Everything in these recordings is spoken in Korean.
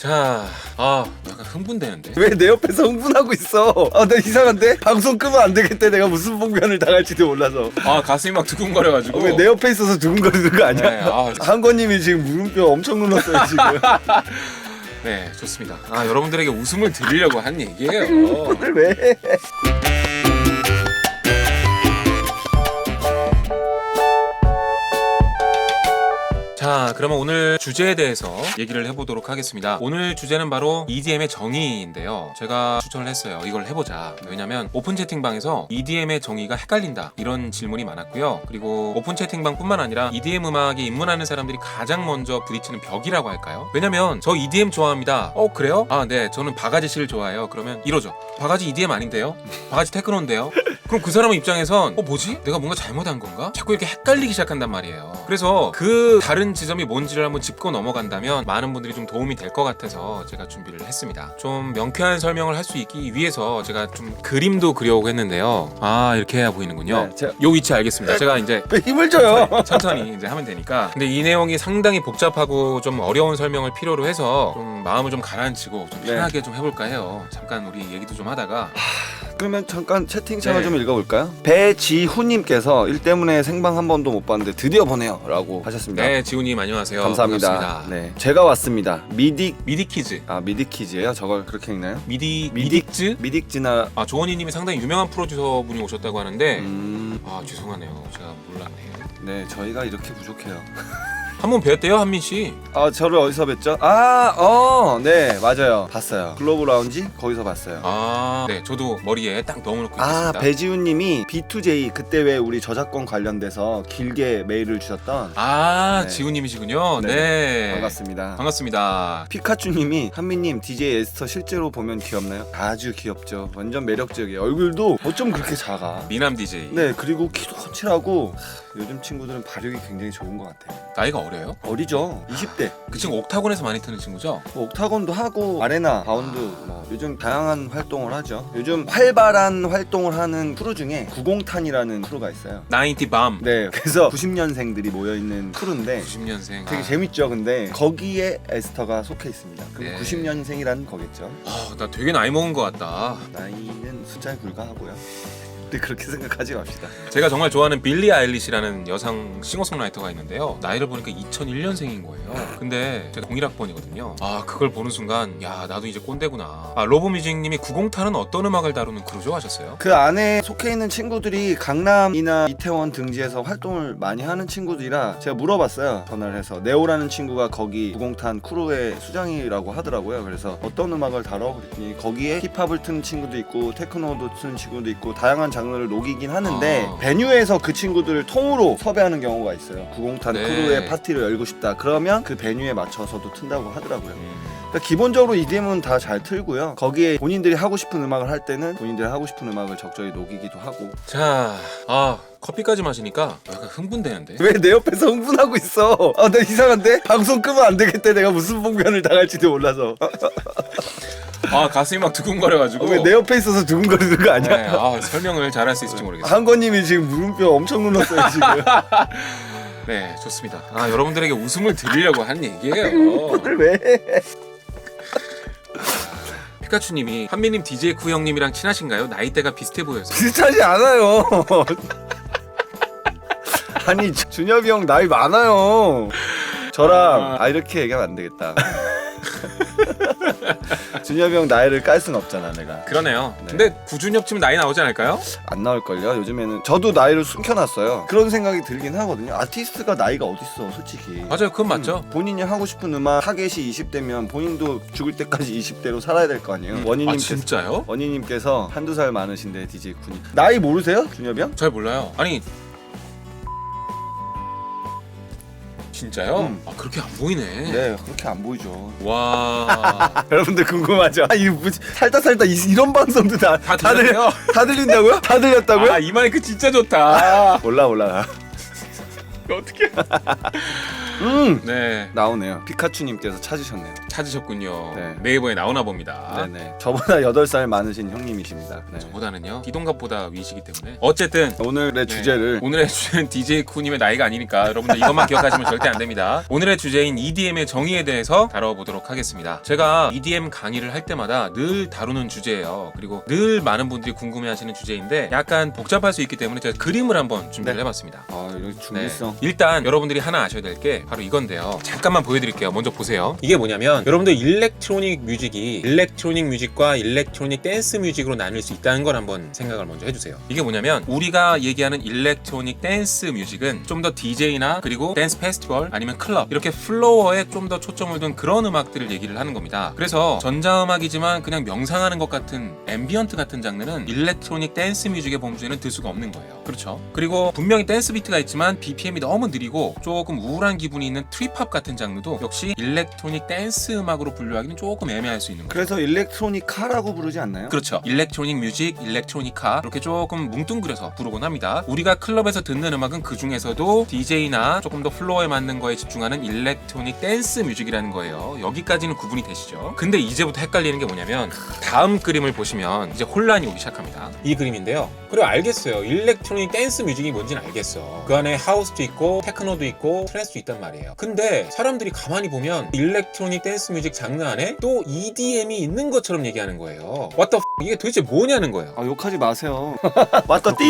자, 약간 흥분되는데. 왜 내 옆에서 흥분하고 있어? 나 이상한데? 방송 끄면 안 되겠대. 내가 무슨 봉변을 당할지도 몰라서. 가슴이 막 두근거려가지고. 왜 내 옆에 있어서 두근거리는 거 아니야? 네, 한건님이 지금 물음표 엄청 눌렀어요 지금. 네, 좋습니다. 여러분들에게 웃음을 드리려고 한 얘기예요. 오늘 왜? 자, 그러면 오늘 주제에 대해서 얘기를 해보도록 하겠습니다. 오늘 주제는 바로 EDM의 정의인데요. 제가 추천을 했어요. 이걸 해보자. 왜냐면 오픈 채팅방에서 EDM의 정의가 헷갈린다, 이런 질문이 많았고요. 그리고 오픈 채팅방 뿐만 아니라 EDM 음악에 입문하는 사람들이 가장 먼저 부딪히는 벽이라고 할까요? 왜냐면 저 EDM 좋아합니다. 그래요? 네, 저는 바가지 씨를 좋아해요. 그러면 이러죠. 바가지 EDM 아닌데요? 바가지 테크노인데요? 그럼 그 사람 입장에선 뭐지? 내가 뭔가 잘못한 건가? 자꾸 이렇게 헷갈리기 시작한단 말이에요. 그래서 그 다른 지점이 뭔지를 한번 짚고 넘어간다면 많은 분들이 좀 도움이 될 것 같아서 제가 준비를 했습니다. 좀 명쾌한 설명을 할 수 있기 위해서 제가 좀 그림도 그려오고 했는데요. 이렇게 해야 보이는군요. 네, 요 위치 알겠습니다. 제가 이제 왜 힘을 줘요? 천천히 이제 하면 되니까. 근데 이 내용이 상당히 복잡하고 좀 어려운 설명을 필요로 해서 좀 마음을 좀 가라앉히고 좀 편하게 좀 해볼까 해요. 잠깐 우리 얘기도 좀 하다가. 그러면 잠깐 채팅창을 좀 읽어볼까요? 배지훈님께서 일 때문에 생방 한 번도 못 봤는데 드디어 보네요 라고 하셨습니다. 네, 지훈님 안녕하세요. 감사합니다. 반갑습니다. 네, 제가 왔습니다. 미디키즈. 미디키즈예요? 저걸 그렇게 읽나요? 미딕즈? 미딕즈나 조원희님이 상당히 유명한 프로듀서 분이 오셨다고 하는데 죄송하네요. 제가 몰랐네요. 네, 저희가 이렇게 부족해요. 한번 뵀대요, 한민 씨. 저를 어디서 뵀죠? 네, 맞아요. 봤어요. 글로브 라운지 거기서 봤어요. 네, 저도 머리에 딱 넣어놓고 있습니다. 배지훈님이 B2J 그때 왜 우리 저작권 관련돼서 길게 메일을 주셨던 네. 지훈님이시군요. 네. 네. 반갑습니다. 반갑습니다. 피카츄님이 한민님 DJ 에스터 실제로 보면 귀엽나요? 아주 귀엽죠. 완전 매력적이에요. 얼굴도 어쩜 그렇게 작아? 미남 DJ. 네, 그리고 키도 거칠하고 요즘 친구들은 발육이 굉장히 좋은 것 같아요. 나이가 어려요? 어리죠. 20대. 그 친구 옥타곤에서 많이 트는 친구죠? 옥타곤도 하고 아레나, 바운드 요즘 다양한 활동을 하죠. 요즘 활발한 활동을 하는 크루 중에 90탄이라는 크루가 있어요. 90밤. 네, 그래서 90년생들이 모여있는 크루인데 90년생. 되게 재밌죠. 근데 거기에 에스터가 속해 있습니다. 그럼 네. 90년생이라는 거겠죠. 나 되게 나이 먹은 것 같다. 나이는 숫자에 불과하고요. 근데 그렇게 생각하지 맙시다. 제가 정말 좋아하는 빌리 아일리시라는 여성 싱어송라이터가 있는데요. 나이를 보니까 2001년생인 거예요. 근데 제가 01학번이거든요. 그걸 보는 순간 야, 나도 이제 꼰대구나. 로보뮤직님이 90탄은 어떤 음악을 다루는 크루죠 하셨어요? 그 안에 속해 있는 친구들이 강남이나 이태원 등지에서 활동을 많이 하는 친구들이라 제가 물어봤어요. 전화를 해서 네오라는 친구가 거기 90탄 크루의 수장이라고 하더라고요. 그래서 어떤 음악을 다뤄? 그랬더니 거기에 힙합을 트는 친구도 있고 테크노도 트는 친구도 있고 다양한 장르를 녹이긴 하는데 베뉴에서 그 친구들을 통으로 섭외하는 경우가 있어요. 90탄 네. 크루의 파티를 열고 싶다. 그러면 그 베뉴에 맞춰서도 튼다고 하더라고요. 그러니까 기본적으로 EDM은 다 잘 틀고요. 거기에 본인들이 하고 싶은 음악을 할 때는 본인들이 하고 싶은 음악을 적절히 녹이기도 하고. 자, 커피까지 마시니까 약간 흥분되는데. 왜 내 옆에서 흥분하고 있어? 나 이상한데? 방송 끄면 안 되겠대. 내가 무슨 봉변을 당할지도 몰라서. 가슴이 막 두근거려가지고. 왜 내 옆에 있어서 두근거리는 거 아니야? 네, 설명을 잘할 수 있을지 모르겠어요. 한건님이 지금 물음표 엄청 눌렀어요 지금. 네, 좋습니다. 여러분들에게 웃음을 드리려고 한 얘기예요. 오늘 왜? 피카츄님이 한미님 DJ 쿠 형님이랑 친하신가요? 나이대가 비슷해 보여서. 비슷하지 않아요. 아니 준엽이 형 나이 많아요. 저랑 이렇게 얘기하면 안 되겠다. 준엽이 형 나이를 깔 순 없잖아 내가. 그러네요. 네. 근데 구준엽 치면 나이 나오지 않을까요? 안 나올걸요. 요즘에는 저도 나이를 숨겨놨어요. 그런 생각이 들긴 하거든요. 아티스트가 나이가 어딨어 솔직히. 맞아요, 그건 맞죠. 본인이 하고 싶은 음악 타겟이 20대면 본인도 죽을 때까지 20대로 살아야 될 거 아니에요. 진짜요? 원희님께서 한두 살 많으신데 DJ 군이 나이 모르세요? 준엽이 형? 잘 몰라요. 아니 진짜요? 그렇게 안 보이네. 네, 그렇게 안 보이죠. 와. 여러분들 궁금하죠? 이거 뭐지? 살다 이런 방송도 다 들려요? 다 들린다고요? 다 들렸다고요? 이 마이크 진짜 좋다. 몰라. 어떻게? 네, 나오네요. 피카츄님께서 찾으셨네요. 찾으셨군요. 네. 네이버에 나오나 봅니다. 네네. 저보다 8살 많으신 형님이십니다. 네. 저보다는요 기동갑보다 위시기 때문에 어쨌든 오늘의 주제를 오늘의 주제는 DJ 쿠님의 나이가 아니니까 여러분들 이것만 기억하시면 절대 안 됩니다. 오늘의 주제인 EDM의 정의에 대해서 다뤄보도록 하겠습니다. 제가 EDM 강의를 할 때마다 늘 다루는 주제예요. 그리고 늘 많은 분들이 궁금해하시는 주제인데 약간 복잡할 수 있기 때문에 제가 그림을 한번 준비를 해봤습니다. 이런 준비성. 일단 여러분들이 하나 아셔야 될 게 바로 이건데요. 잠깐만 보여드릴게요. 먼저 보세요. 이게 뭐냐면 여러분들 일렉트로닉 뮤직이 일렉트로닉 뮤직과 일렉트로닉 댄스 뮤직으로 나뉠 수 있다는 걸 한번 생각을 먼저 해주세요. 이게 뭐냐면 우리가 얘기하는 일렉트로닉 댄스 뮤직은 좀 더 DJ나 그리고 댄스 페스티벌 아니면 클럽 이렇게 플로어에 좀 더 초점을 둔 그런 음악들을 얘기를 하는 겁니다. 그래서 전자음악이지만 그냥 명상하는 것 같은 앰비언트 같은 장르는 일렉트로닉 댄스 뮤직의 범주에는 들 수가 없는 거예요. 그렇죠? 그리고 분명히 댄스 비트가 있지만 BPM이 너무 느리고 조금 우울한 기분이 있는 트립합 같은 장르도 역시 일렉트로닉 댄스 음악으로 분류하기는 조금 애매할 수 있는 거예요. 그래서 일렉트로닉 카라고 부르지 않나요? 그렇죠. 일렉트로닉 뮤직, 일렉트로니카 이렇게 조금 뭉뚱그려서 부르곤 합니다. 우리가 클럽에서 듣는 음악은 그 중에서도 DJ나 조금 더 플로어에 맞는 거에 집중하는 일렉트로닉 댄스 뮤직이라는 거예요. 여기까지는 구분이 되시죠? 근데 이제부터 헷갈리는 게 뭐냐면 다음 그림을 보시면 이제 혼란이 오기 시작합니다. 이 그림인데요. 그리고 알겠어요. 일렉트로닉 댄스 뮤직이 뭔지는 알겠어. 그 안에 하우스도 있고 테크노도 있고 트랜스도 있단 말이에요. 근데 사람들이 가만히 보면 일렉트로닉 댄스 뮤직 장르 안에 또 EDM이 있는 것처럼 얘기하는 거예요. What the f*** 이게 도대체 뭐냐는 거예요. 욕하지 마세요. 맞다 띠.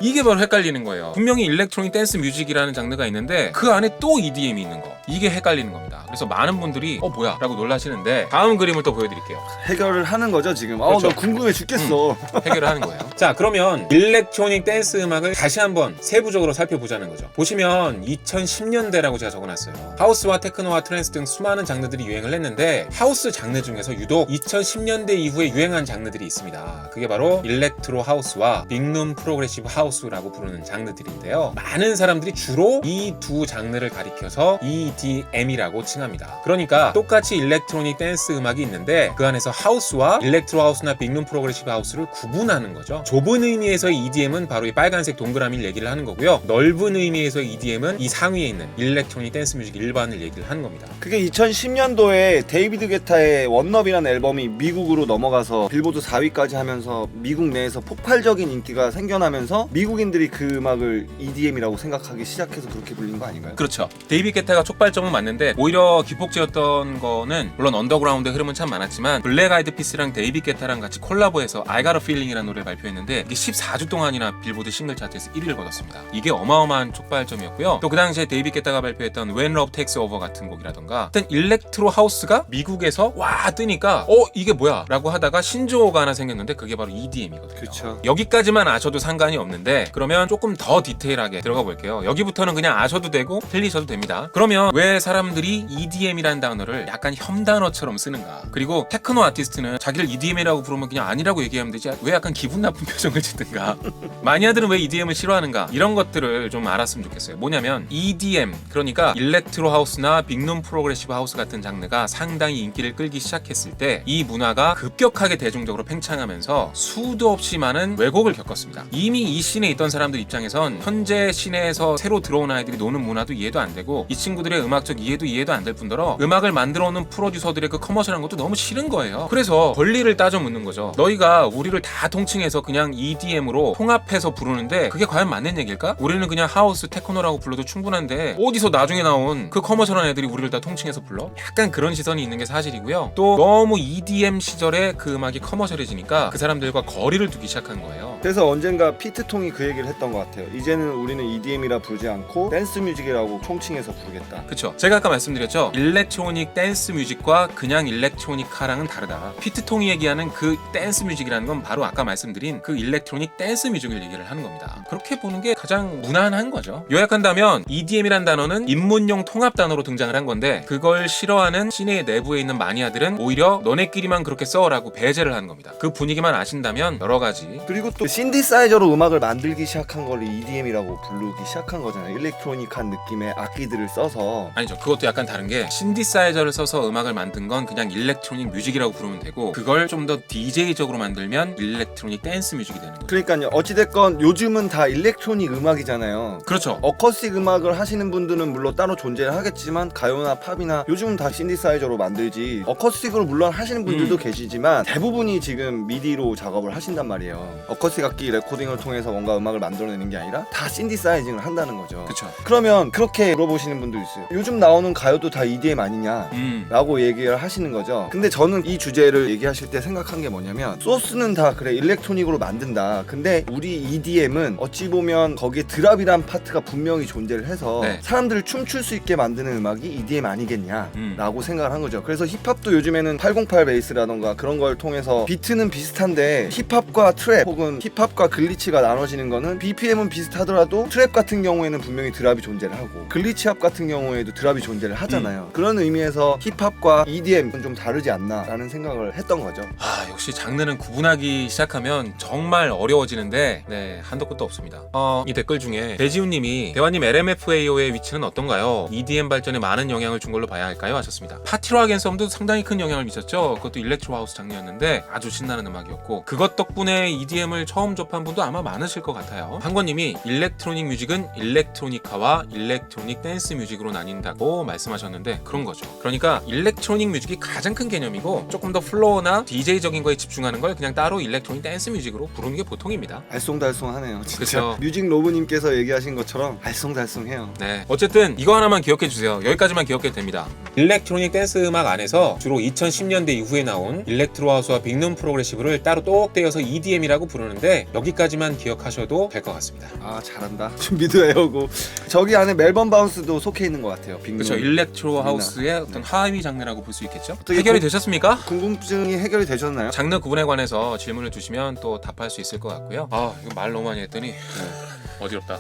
이게 바로 헷갈리는 거예요. 분명히 일렉트로닉 댄스 뮤직이라는 장르가 있는데 그 안에 또 EDM이 있는 거. 이게 헷갈리는 겁니다. 그래서 많은 분들이 뭐야? 라고 놀라시는데 다음 그림을 또 보여드릴게요. 해결을 하는 거죠 지금. 그렇죠. 나 궁금해 죽겠어. 해결을 하는 거예요. 자, 그러면 일렉트로닉 댄스 음악을 다시 한번 세부적으로 살펴보자는 거죠. 보시면 2010년대라고 제가 적어놨어요. 하우스와 테크노와 트랜스 등 수많은 장르들이 유행을 했는데 하우스 장르 중에서 유독 2010년대 이후에 유행한 장르들이 있습니다. 그게 바로 일렉트로 하우스와 빅룸 프로그레시브 하우스라고 부르는 장르들인데요. 많은 사람들이 주로 이 두 장르를 가리켜서 EDM이라고 칭합니다. 그러니까 똑같이 일렉트로닉 댄스 음악이 있는데 그 안에서 하우스와 일렉트로 하우스나 빅룸 프로그레시브 하우스를 구분하는 거죠. 좁은 의미에서의 EDM은 바로 이 빨간색 동그라미를 얘기를 하는 거고요. 넓은 의미에서의 EDM은 이 상위에 있는 일렉트로닉 댄스 뮤직 일반을 얘기를 하는 겁니다. 그게 2010년도에 데이비드 게타의 원럽이라는 앨범이 미국으로 넘어가서 빌보드 4위까지 하면서 미국 내에서 폭발적인 인기가 생겨나면서 미국인들이 그 음악을 EDM이라고 생각하기 시작해서 그렇게 불린 거 아닌가요? 그렇죠. 데이비드 게타가 촉발점은 맞는데 오히려 기폭제였던 거는 물론 언더그라운드의 흐름은 참 많았지만 블랙 아이드 피스랑 데이비드 게타랑 같이 콜라보해서 I Got a Feeling이라는 노래를 발표했는데 이게 14주 동안이나 빌보드 싱글 차트에서 1위를 거뒀습니다. 이게 어마어마한 촉발점이었고요. 또 그 당시에 데이비드 게타가 발표했던 When Love Takes Over 같은 곡이라던가 하여튼 일렉트로 하우스가 미국에서 와 뜨니까 이게 뭐야? 라고 하다가 신조어가 하나 생겼는데 그게 바로 EDM이거든요. 그렇죠. 여기까지만 아셔도 상관이 없는데 그러면 조금 더 디테일하게 들어가 볼게요. 여기부터는 그냥 아셔도 되고 틀리셔도 됩니다. 그러면 왜 사람들이 EDM이라는 단어를 약간 혐단어처럼 쓰는가? 그리고 테크노 아티스트는 자기를 EDM이라고 부르면 그냥 아니라고 얘기하면 되지 왜 약간 기분 나쁜 표정을 짓든가? 마니아들은 왜 EDM을 싫어하는가? 이런 것들을 좀 알았으면 좋겠어요. 뭐냐면 EDM 그러니까 일렉트로 하우스나 빅룸 프로그레시브 하우스 같은 장르가 상당히 인기를 끌기 시작했을 때 이 문화가 급격하게 대중적으로 팽창하면서 수도 없이 많은 왜곡을 겪었습니다. 이미 이 씬에 있던 사람들 입장에선 현재 씬에서 새로 들어온 아이들이 노는 문화도 이해도 안 되고 이 친구들의 음악적 이해도 안 될 뿐더러 음악을 만들어 오는 프로듀서들의 그 커머셜한 것도 너무 싫은 거예요. 그래서 권리를 따져 묻는 거죠. 너희가 우리를 다 통칭해서 그냥 EDM으로 통합해서 부르는데 그게 과연 맞는 얘기일까? 우리는 그냥 하우스 테크노라고 불러도 충분한데 어디서 나중에 나온 그 커머셜한 애들이 우리를 다 통칭해서 불러? 약간 그런 시선이 있는 게 사실이고요. 또 너무 EDM 시절에 그 음악이 커머셜해지니까 그 사람들과 거리를 두기 시작한 거예요. 그래서 언젠가 피트통이 그 얘기를 했던 것 같아요. 이제는 우리는 EDM이라 부르지 않고 댄스 뮤직이라고 총칭해서 부르겠다. 그쵸. 제가 아까 말씀드렸죠. 일렉트로닉 댄스 뮤직과 그냥 일렉트로니카랑은 다르다. 피트통이 얘기하는 그 댄스 뮤직이라는 건 바로 아까 말씀드린 그 일렉트로닉 댄스 뮤직을 얘기를 하는 겁니다. 그렇게 보는 게 가장 무난한 거죠. 요약한다면 EDM이란 단어는 입문용 통합 단어로 등장을 한 건데 그걸 싫어하는 시내 내부에 있는 마니아들은 오히려 너네끼리만 그렇게 써라고 배제를 하는 겁니다. 그 분위기만 아신다면 여러 가지. 그리고 또 신디사이저로 음악을 만들기 시작한 걸 EDM이라고 부르기 시작한 거잖아요. 일렉트로닉한 느낌의 악기들을 써서. 아니죠. 그것도 약간 다른 게 신디사이저를 써서 음악을 만든 건 그냥 일렉트로닉 뮤직이라고 부르면 되고 그걸 좀 더 DJ적으로 만들면 일렉트로닉 댄스 뮤직이 되는 거죠. 그러니까요. 어찌됐건 요즘은 다 일렉트로닉 음악이잖아요. 그렇죠. 어쿠스틱 음악을 하시는 분들은 물론 따로 존재를 하겠지만 가요나 팝이나 요즘은 다 신디사이저로 만들지 어쿠스틱으로 물론 하시는 분들도 계시지만 대부분이 지금 미디로 작업을 하신단 말이에요. 어쿠스틱 악기 레코딩을 통해서 뭔가 음악을 만들어내는 게 아니라 다 신디사이징을 한다는 거죠. 그렇죠. 그러면 그렇게 물어보시는 분도 있어요. 요즘 나오는 가요도 다 EDM 아니냐 라고 얘기를 하시는 거죠. 근데 저는 이 주제를 얘기하실 때 생각한 게 뭐냐면 소스는 다 그래 일렉트로닉으로 만든다. 근데 우리 EDM은 어찌 보면 거기에 드랍이란 파트가 분명히 존재를 해서 네. 사람들을 춤출 수 있게 만드는 음악이 EDM 아니겠냐 라고 생각을 한 거죠. 그래서 힙합도 요즘에는 808 베이스라던가 그런 걸 통해서 비트는 비슷한데 힙합과 트랩 혹은 힙합과 글리치가 나눠지는 거는 BPM은 비슷하더라도 트랩 같은 경우에는 분명히 드랍이 존재를 하고 글리치합 같은 경우에도 드랍이 존재를 하잖아요. 그런 의미에서 힙합과 EDM은 좀 다르지 않나 라는 생각을 했던 거죠. 역시 장르는 구분하기 시작하면 정말 어려워지는데 네, 한도 끝도 없습니다. 이 댓글 중에 배지훈님이 대화님 LMFAO의 위치는 어떤가요? EDM 발전에 많은 영향을 준 걸로 봐야 할까요? 하셨습니다. 파티락 앤 썸도 상당히 큰 영향을 미쳤죠. 그것도 일렉트로 하우스 장르였는데 아주 신나는 음악이었고 그것 덕분에 EDM을 처음 접한 분도 아마 많으실 것 같아요. 한권님이 일렉트로닉 뮤직은 일렉트로니카와 일렉트로닉 댄스 뮤직으로 나뉜다고 말씀하셨는데 그런 거죠. 그러니까 일렉트로닉 뮤직이 가장 큰 개념이고 조금 더 플로어나 DJ적인 거에 집중하는 걸 그냥 따로 일렉트로닉 댄스 뮤직으로 부르는 게 보통입니다. 알쏭달쏭하네요. 진짜. 그쵸. 뮤직 로브님께서 얘기하신 것처럼 알쏭달쏭해요. 네, 어쨌든 이거 하나만 기억해 주세요. 여기까지만 기억해도 됩니다. 일렉트로닉 댄스 음악 안에서 주로 2010년대 이후에 나온 일렉트로 하우스와 빅룸 프로그레시브를 따로 똑 떼어서 EDM이라고 부르는데 여기까지만 기억하셔도 될 것 같습니다. 아 잘한다. 준비도 해오고 저기 안에 멜번 바운스도 속해 있는 것 같아요. 빅룸. 그렇죠. 일렉트로 하우스의 어떤 하위 장르라고 볼 수 있겠죠. 어떻게 해결이 되셨습니까? 궁금증이 해결이 되셨나요? 장르 구분에 관해서 질문을 주시면 또 답할 수 있을 것 같고요. 이거 말 너무 많이 했더니 어지럽다.